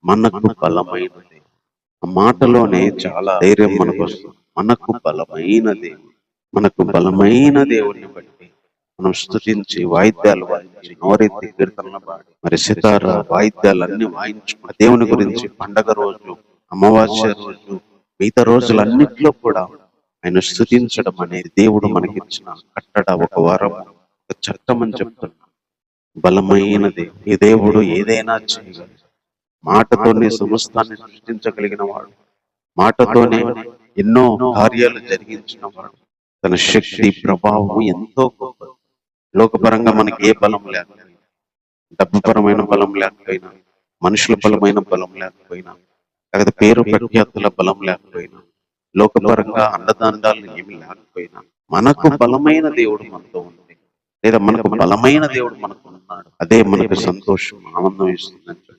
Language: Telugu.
మనకు బలమైనది. ఆ మాటలోనే చాలా ధైర్యం మనకు వస్తుంది. మనకు బలమైన దేవుడు, మనకు బలమైన దేవుడిని బట్టి మనం స్తుతించి, వాయిద్యాలు వాయించి, నోరెత్తి కీర్తనలు పాడి, మరి సితార వాయిద్యాలన్నీ వాయించుకుని దేవుని గురించి పండగ రోజు, అమావాస్య రోజు, మిగతా రోజులన్నిట్లో కూడా ఆయన స్తుతించడం అనేది దేవుడు మనకిచ్చిన కట్టడ, ఒక వరం, ఒక చట్టం అని చెప్తున్నాడు. బలమైనది ఈ దేవుడు ఏదైనా చేయగలడు. మాటతోనే సమస్తాన్ని సృష్టించగలిగిన వాడు, మాటతోనే ఎన్నో కార్యాలు జరిగించిన వాడు. తన శక్తి ప్రభావం ఎంతో గొప్పది. లోకపరంగా మనకి ఏ బలం లేకపోయినా, డబ్బుపరమైన బలం లేకపోయినా, మనుషుల బలమైన బలం లేకపోయినా, లేకపోతే పేరు ప్రఖ్యాతుల బలం లేకపోయినా, లోకపరంగా అండదండాలు ఏమి లేకపోయినా, మనకు బలమైన దేవుడు మనతో ఉంది, లేదా మనకు బలమైన దేవుడు మనకు ఉన్నాడు. అదే మనకు సంతోషం, ఆనందం ఇస్తుందని